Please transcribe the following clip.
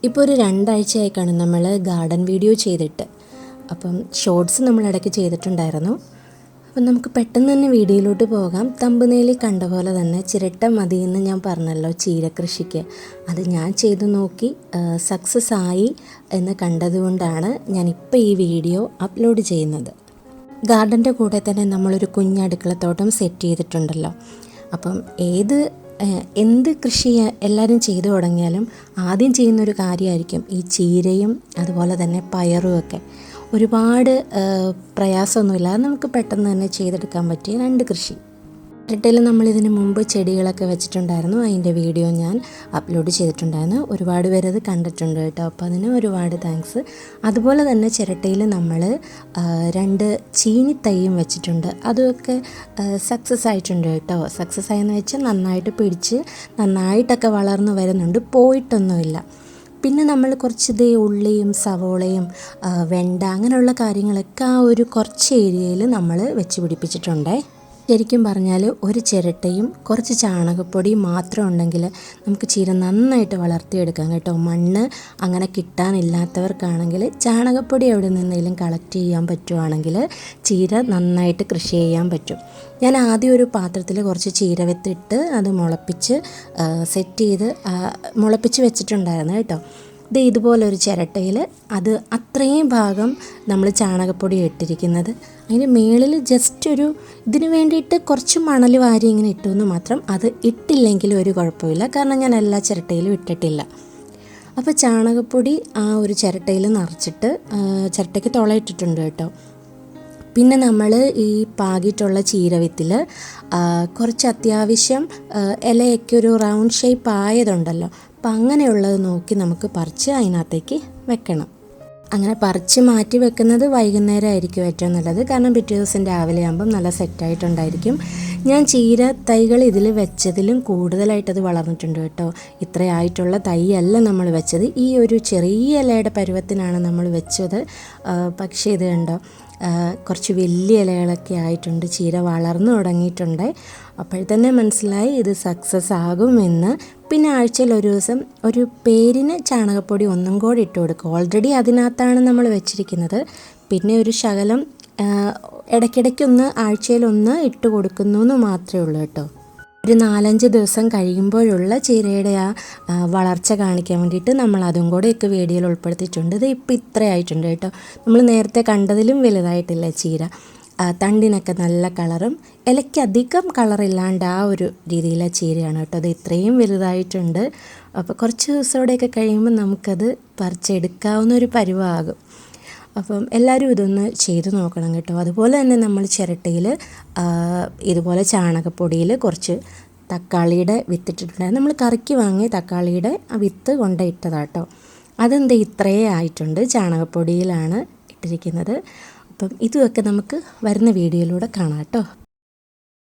ഇപ്പോൾ ഒരു 2 ആഴ്ചയായിക്കാണ് നമ്മൾ ഗാർഡൻ വീഡിയോ ചെയ്തിട്ട്. അപ്പം ഷോർട്സ് നമ്മൾ ഇടയ്ക്ക് ചെയ്തിട്ടുണ്ടായിരുന്നു. അപ്പം നമുക്ക് പെട്ടെന്ന് തന്നെ വീഡിയോയിലോട്ട് പോകാം. തമ്പനെയിലിൽ കണ്ട പോലെ തന്നെ ചിരട്ട മതിയെന്ന് ഞാൻ പറഞ്ഞല്ലോ ചീരകൃഷിക്ക്. അത് ഞാൻ ചെയ്തു നോക്കി സക്സസ് ആയി എന്ന് കണ്ടതുകൊണ്ടാണ് ഞാനിപ്പോൾ ഈ വീഡിയോ അപ്ലോഡ് ചെയ്യുന്നത്. ഗാർഡൻ്റെ കൂടെ തന്നെ നമ്മളൊരു കുഞ്ഞടുക്കളത്തോട്ടം സെറ്റ് ചെയ്തിട്ടുണ്ടല്ലോ. അപ്പം എന്ത് കൃഷി എല്ലാവരും ചെയ്തു തുടങ്ങിയാലും ആദ്യം ചെയ്യുന്നൊരു കാര്യമായിരിക്കും ഈ ചീരയും അതുപോലെ തന്നെ പയറുമൊക്കെ. ഒരുപാട് പ്രയാസമൊന്നുമില്ലാതെ നമുക്ക് പെട്ടെന്ന് തന്നെ ചെയ്തെടുക്കാൻ പറ്റിയ 2 കൃഷി. ചിരട്ടയിൽ നമ്മളിതിന് മുമ്പ് ചെടികളൊക്കെ വെച്ചിട്ടുണ്ടായിരുന്നു. അതിൻ്റെ വീഡിയോ ഞാൻ അപ്ലോഡ് ചെയ്തിട്ടുണ്ടായിരുന്നു. ഒരുപാട് പേര് അത് കണ്ടിട്ടുണ്ട് കേട്ടോ. അപ്പോൾ അതിന് ഒരുപാട് താങ്ക്സ്. അതുപോലെ തന്നെ ചിരട്ടയിൽ നമ്മൾ 2 ചീനിത്തൈയും വെച്ചിട്ടുണ്ട്. അതൊക്കെ സക്സസ് ആയിട്ടുണ്ട് കേട്ടോ. സക്സസ് ആയെന്ന് വെച്ചാൽ നന്നായിട്ട് പിടിച്ച് നന്നായിട്ടൊക്കെ വളർന്നു വരുന്നുണ്ട്, പോയിട്ടൊന്നുമില്ല. പിന്നെ നമ്മൾ കുറച്ച് ഉള്ളിയും സവോളയും വെണ്ട അങ്ങനെയുള്ള കാര്യങ്ങളൊക്കെ ആ ഒരു കുറച്ച് ഏരിയയിൽ നമ്മൾ വെച്ച് പിടിപ്പിച്ചിട്ടുണ്ടേ. ശരിക്കും പറഞ്ഞാൽ ഒരു ചിരട്ടയും കുറച്ച് ചാണകപ്പൊടിയും മാത്രം ഉണ്ടെങ്കിൽ നമുക്ക് ചീര നന്നായിട്ട് വളർത്തിയെടുക്കാം കേട്ടോ. മണ്ണ് അങ്ങനെ കിട്ടാനില്ലാത്തവർക്കാണെങ്കിൽ ചാണകപ്പൊടി എവിടെ നിന്നെങ്കിലും കളക്ട് ചെയ്യാൻ പറ്റുവാണെങ്കിൽ ചീര നന്നായിട്ട് കൃഷി ചെയ്യാൻ പറ്റും. ഞാൻ ആദ്യം ഒരു പാത്രത്തിൽ കുറച്ച് ചീര വിത്തിട്ട് അത് മുളപ്പിച്ച് സെറ്റ് ചെയ്ത് മുളപ്പിച്ച് വെച്ചിട്ടുണ്ടായിരുന്നു കേട്ടോ. ഇതുപോലൊരു ചിരട്ടയിൽ അത് അത്രയും ഭാഗം നമ്മൾ ചാണകപ്പൊടി ഇട്ടിരിക്കുന്നത്. അതിന് മേളിൽ ജസ്റ്റ് ഇതിന് വേണ്ടിയിട്ട് കുറച്ച് മണൽ വാരി ഇങ്ങനെ ഇട്ടു എന്ന് മാത്രം. അത് ഇട്ടില്ലെങ്കിലും ഒരു കുഴപ്പമില്ല, കാരണം ഞാൻ എല്ലാ ചിരട്ടയിലും ഇട്ടിട്ടില്ല. അപ്പോൾ ചാണകപ്പൊടി ആ ഒരു ചിരട്ടയിൽ നിറച്ചിട്ട് ചിരട്ടയ്ക്ക് തുളയിട്ടിട്ടുണ്ട് കേട്ടോ. പിന്നെ നമ്മൾ ഈ പാകിയിട്ടുള്ള ചീരവിത്തിൽ കുറച്ച് അത്യാവശ്യം ഇലയൊക്കെ ഒരു റൗണ്ട് ഷേപ്പ് ആയതുണ്ടല്ലോ. അപ്പം അങ്ങനെയുള്ളത് നോക്കി നമുക്ക് പറിച്ച് അതിനകത്തേക്ക് വെക്കണം. അങ്ങനെ പറിച്ച് മാറ്റി വെക്കുന്നത് വൈകുന്നേരം ആയിരിക്കും ഏറ്റവും നല്ലത്, കാരണം പിറ്റേ ദിവസം രാവിലെ ആകുമ്പം നല്ല സെറ്റായിട്ടുണ്ടായിരിക്കും. ഞാൻ ചീര തൈകൾ ഇതിൽ വെച്ചതിലും കൂടുതലായിട്ടത് വളർന്നിട്ടുണ്ട് കേട്ടോ. ഇത്രയായിട്ടുള്ള തൈയല്ല നമ്മൾ വെച്ചത്, ഈ ഒരു ചെറിയ ഇലയുടെ പരുവത്തിനാണ് നമ്മൾ വെച്ചത്. പക്ഷേ ഇത് കണ്ടോ, കുറച്ച് വലിയ ഇലകളൊക്കെ ആയിട്ടുണ്ട്, ചീര വളർന്നു തുടങ്ങിയിട്ടുണ്ട്. അപ്പോഴത്തന്നെ മനസ്സിലായി ഇത് സക്സസ് ആകുമെന്ന്. പിന്നെ ആഴ്ചയിൽ ഒരു ദിവസം ഒരു പേരിന് ചാണകപ്പൊടി ഒന്നും കൂടി ഇട്ട് കൊടുക്കും. ഓൾറെഡി അതിനകത്താണ് നമ്മൾ വെച്ചിരിക്കുന്നത്. പിന്നെ ഒരു ശകലം ഇടയ്ക്കിടയ്ക്കൊന്ന് ആഴ്ചയിലൊന്ന് ഇട്ട് കൊടുക്കുന്നു എന്ന് മാത്രമേ ഉള്ളൂ കേട്ടോ. ഒരു 4-5 ദിവസം കഴിയുമ്പോഴുള്ള ചീരയുടെ ആ വളർച്ച കാണിക്കാൻ വേണ്ടിയിട്ട് നമ്മൾ അതും കൂടെയൊക്കെ വീഡിയോയിൽ ഉൾപ്പെടുത്തിയിട്ടുണ്ട്. ഇത് ഇപ്പോൾ ഇത്രയായിട്ടുണ്ട് കേട്ടോ. നമ്മൾ നേരത്തെ കണ്ടതിലും വലുതായിട്ടില്ല ചീര. തണ്ടിനൊക്കെ നല്ല കളറും ഇലയ്ക്ക് അധികം കളറില്ലാണ്ട് ആ ഒരു രീതിയിലെ ചീരയാണ് കേട്ടോ. അത് ഇത്രയും വലുതായിട്ടുണ്ട്. അപ്പോൾ കുറച്ച് ദിവസത്തോടെയൊക്കെ കഴിയുമ്പോൾ നമുക്കത് പറിച്ചെടുക്കാവുന്ന ഒരു പരുവമാകും. അപ്പം എല്ലാവരും ഇതൊന്ന് ചെയ്ത് നോക്കണം കേട്ടോ. അതുപോലെ തന്നെ നമ്മൾ ചിരട്ടയിൽ ഇതുപോലെ ചാണകപ്പൊടിയിൽ കുറച്ച് തക്കാളിയുടെ വിത്തിട്ടിട്ടുണ്ടായിരുന്നു. നമ്മൾ കറിക്ക് വാങ്ങിയ തക്കാളിയുടെ ആ വിത്ത് കൊണ്ടിട്ടതാട്ടോ. അതെന്താ ഇത്രയേ ആയിട്ടുണ്ട്, ചാണകപ്പൊടിയിലാണ് ഇട്ടിരിക്കുന്നത്. അപ്പം ഇതുമൊക്കെ നമുക്ക് വരുന്ന വീഡിയോയിലൂടെ കാണാം കേട്ടോ.